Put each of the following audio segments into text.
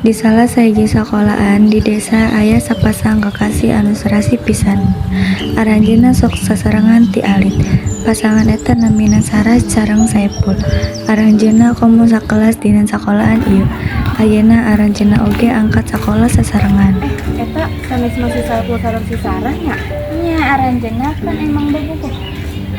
Di salah saiji sakolahan di desa aya sapasang kekasih anu serasi pisan. Aranjeunna sok sasarengan ti alit. Pasangan eta namina Sarah sareng Saepul. Aranjeunna komo sakelas dina sakolahan ieu. Ayeuna aranjeunna oge angkat sakola sasarengan. Eta sanes masih Saepul sareng si Sarah nya. Nya aranjeunna kan emang bobogoh.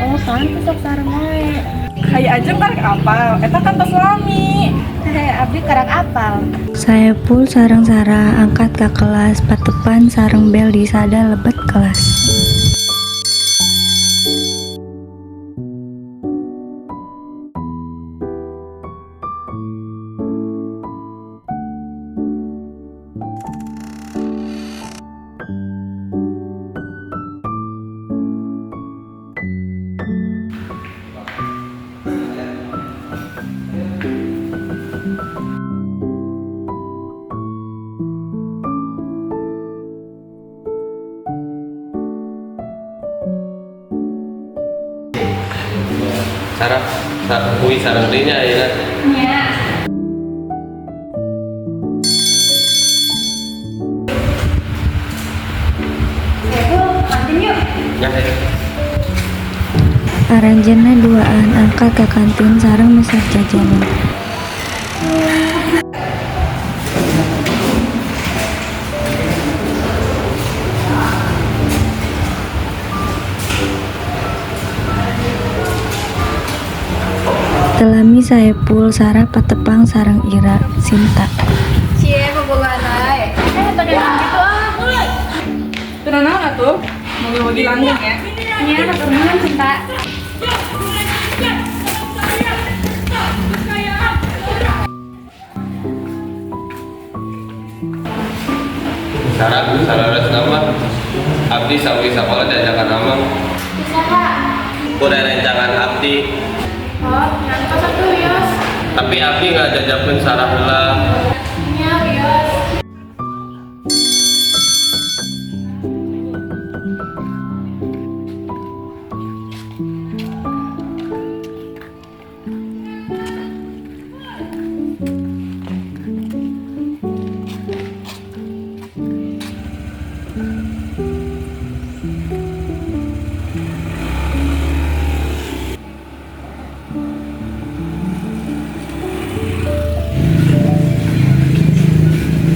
Oh, pantes sok sareng we. Hayu aja karek apal, eta kan tos lami. Abdi karang apal. Saepul sareng Sarah angkat ka kelas patepan sareng bel di sada lebet kelas. Sarah kuwi sareng deui nya ayeuna. Nya. Saepul, kantin yuk. Ya, ya. Aranjeunna duaan angkat ka kantin sareng mesar jajanan. Telami Saepul Sarah patepang sareng Ira Sinta. Cie bobogohan wae. Teu denang gitu ah. Teu naon atuh? Mogi-mogi langgeng ya. Nya anak urang cinta. Sarah nama abdi sawi sakola diajakan nama Bisa Kak. kuda rencangan abdi Oh, yang pas satu Yos. tapi abdi nggak jajakeun Sarah heula. Nya Yos.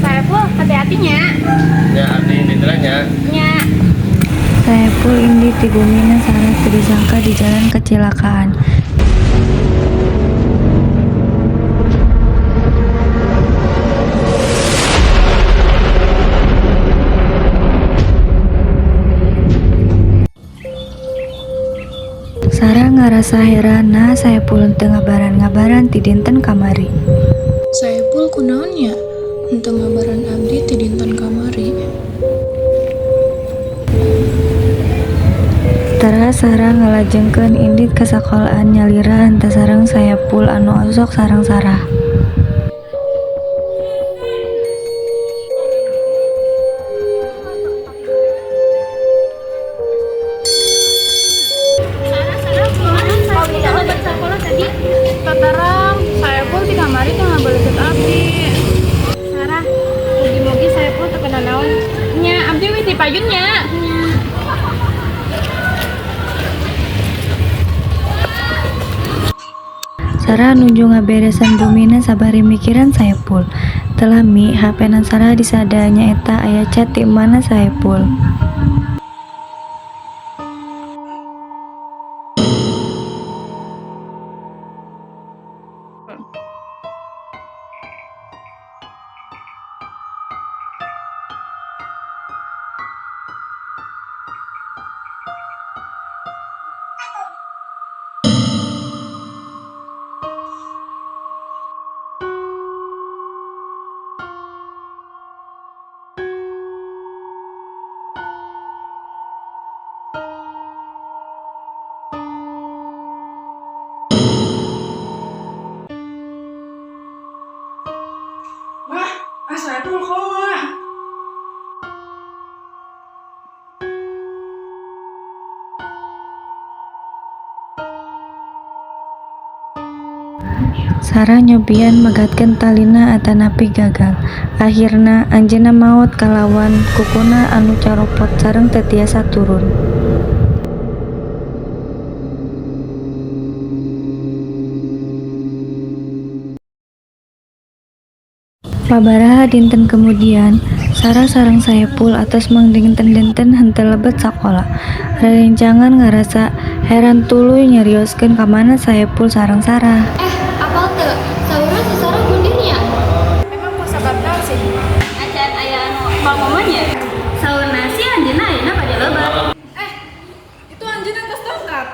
Saepul, hati-hatinya. Ya abdi diteranya. Nya. Saepul indi ti bumina Sarah teu disangka di jalan kecelakaan. Sarah ngarasa heranna Saepul teu ngabaran-ngabaran ti dinten kamari. Saepul kunaon nya? Henteu ngabaran abdi ti dinten kamari. Tara Sarah ngalajengkeun indit ka sakolahan nyalira henteu sareng Saepul anu osok sareng Sarah. Mau kita obat sekolah tadi. Tatarang, Saepul di kamari teh ngabaleut abdi. Sarah, mugi-mugi Saepul teu kena naon. Nya abdi wis dipayun nya. Sarah nuju ngaberesan bumina sabari mikiran Saepul. Telami hapenan Sarah disada nyaeta aya chat ti mana Saepul. Saepul koa. Sarah nyobian megatkeun talina atanapi gagal. Akhirna anjeunna maot kalawan kukuna anu caropot sareng teu tiasa turun. Sabaraha dinten kemudian, Sarah sareng Saepul atos mangdinten-dinten henteu lebet sakola. Rerencangan ngarasa heran tuluy nyarioskeun ka mana Saepul sareng Sarah. Apal teu? Saurang si Sarah bundirnya. Emang ku sabab naon sih? Acan aya anu mamanya. Saurna si anjeunna ayeuna pada loba. Itu anjeunna geus dongkap.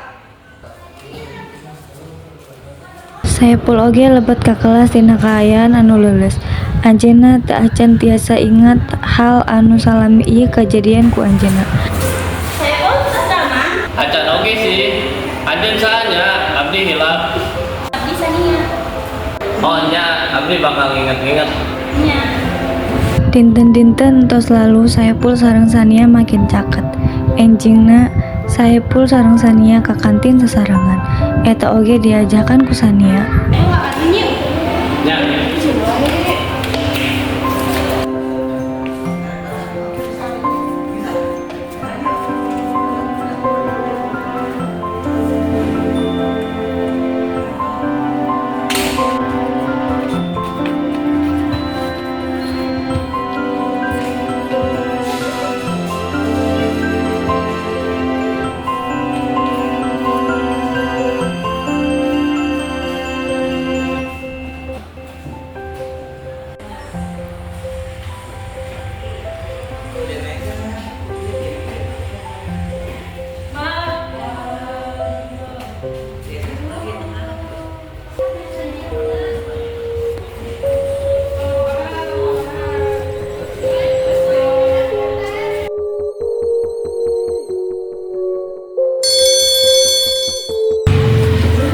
Saepul oge lebet ka kelas tina kaayaan anu leuleus. Anjeunna teu acan tiasa ingat hal anu salami ieu kajadian ku anjeunna. Saepul geus damang. Acan oke sih. Anjeun saanya abdi hilap. Abdi sania. Oh nya, abdi bakal nginget-nginget. Nya. Dinten-dinten tos lalu Saepul sareng Sania makin caket. Enjingna Saepul sareng Sania ka kantin sasarangan. Eta oge diajakan ku Sania. Nya.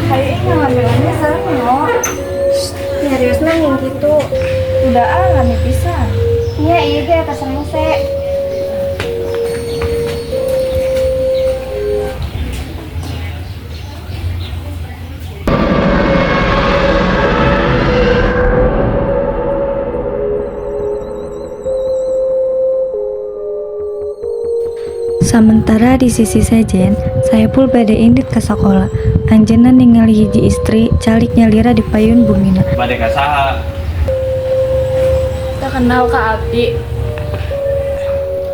Kayaknya ngambilannya sareng no. Seriusna yang gitu. Udah lami pisan. Iya iya ge atas rese. Sementara di sisi sejen, Saepul bade indit ka sakola. Anjeunna ningali hiji istri calik nyalira di payun bumina. Bade ka saha? Kita kenal ka Abdi.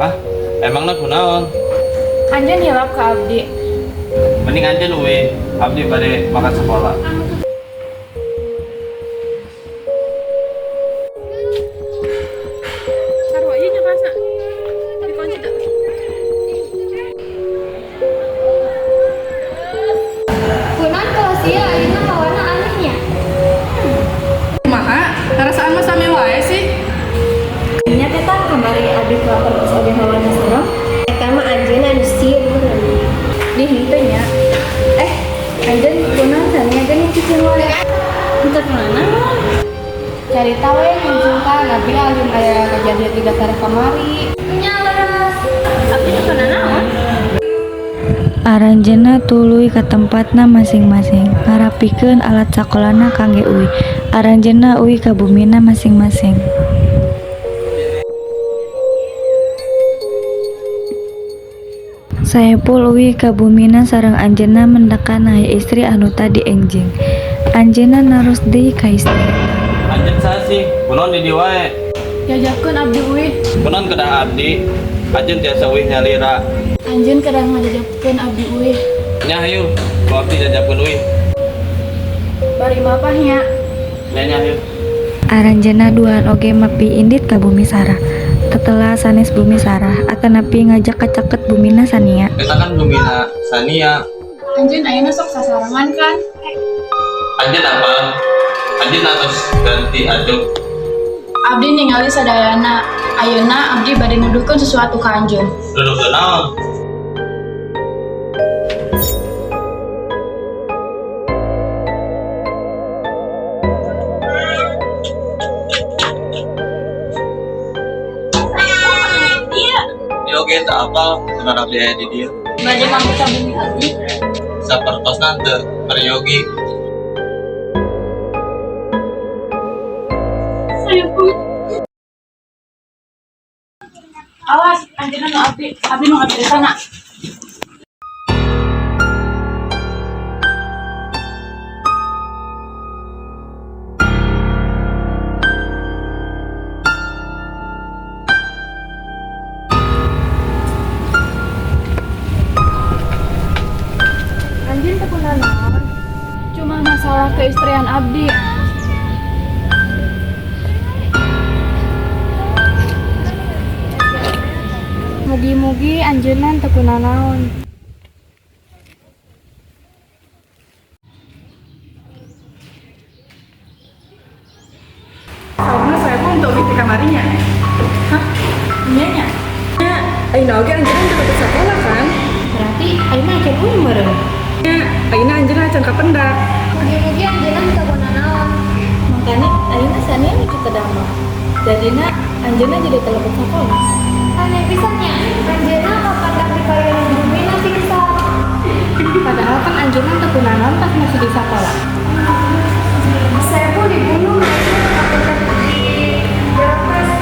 Hah? Emangna kunaon? Anjeun hilap ka Abdi. Mending anjeun we, abdi bade makan sekolah. Sarua ieu nya kasna. Dikunci teu? Kunaon kelas ieu ayeuna kawana anehnya. Kumaha? Ngarasaan mah sami wae sih. Nya teh tah kamari abdi pelapor geus oge hawana sareng. Eta mah anjeunna anu sieun. Di henteu nya. Anjeun kunaon Sania geuning cicing wae. Untuk mana? Carita we menjungka Nabi alim aya kejadian tiga sare kamari. Nya leres. Abdi teu kana naon? Aranjeunna tuluy ka tempatna masing-masing. Ngarapikeun alat sakolana kangge uwi. Aranjeunna uwi ka bumina masing-masing. Saepul uwi ka bumina sareng anjeunna mendekan nahe istri anu tadi enjing. Anjeunna narus deui ka istri. Anjeun saha sih? Kunaon di dieu wae? Jajakeun Abdi uwi. Kunaon kedah abdi? Anjeun tiasa uih nyalira. Anjeun kadang ngajajakeun Abdi uwi. Nya hayu, ku abdi jajabkeun uih. Bari mapahnya. Nya hayu. Aranjeunna duaan oge mapi indit ka bumi Sarah. Tetelah sanes bumi Sarah atanapi ngajak kacaket bumina Sania. Eta kan bumina Sania. Anjeun ayeuna sok sasarangan kan? Anjeun apa? Anjeun atos ganti ajuk. Abdi ningali sadayana. Ayeuna Abdi bade nuduhkeun sesuatu ka anjeun. Duduk naon? Dia oge tak apa, benar abdi aya di dieu. Bade mangsa bumi Abdi. Sapertosna teu peryogi. Awas, anjirna nu abdi nu ngabdi sana. Anjing tekunan naon? Cuma masalah keistrian abdi. Mugi-mugi anjeunna tekunan naon. Saurna saya pun untuk di kamarinya. Hah? Iya nya. Ya, ayeuna oge anjeunna teu ke sekolah kan? Berarti ayeuna acan umur. Ya, ayeuna anjeunna can kapendak. Mugi-mugi anjeunna tekunan naon. Makanya ayeuna saneun kita damel. Jadina anjeunna jadi telebet sakola. Aneh pisannya, anjeunna kapandak di payeunan bumi nanti bisa. Padahal kan anjeunna teu kunaon pas masih di sekolah. Saya pun dibunuh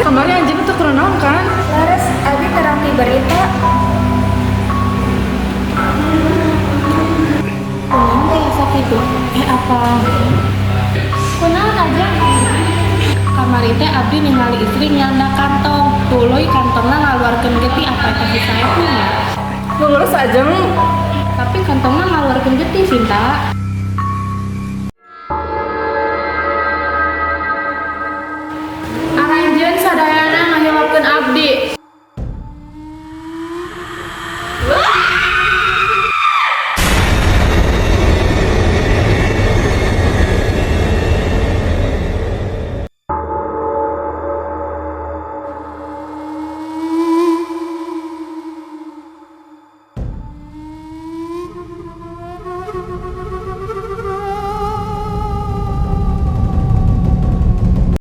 Kemarin anjeunna teu kunaon kan? Laras, abi terangi berita. Kunaon teh sakit itu? Apa? Kunaon aja? Kamari teh abdi ningali istri nyanda kantong. Tuluy kantongna ngaluarkeun getih apa kasih saya punya. Lulus aja, tapi kantongna ngaluarkeun getih, Sinta.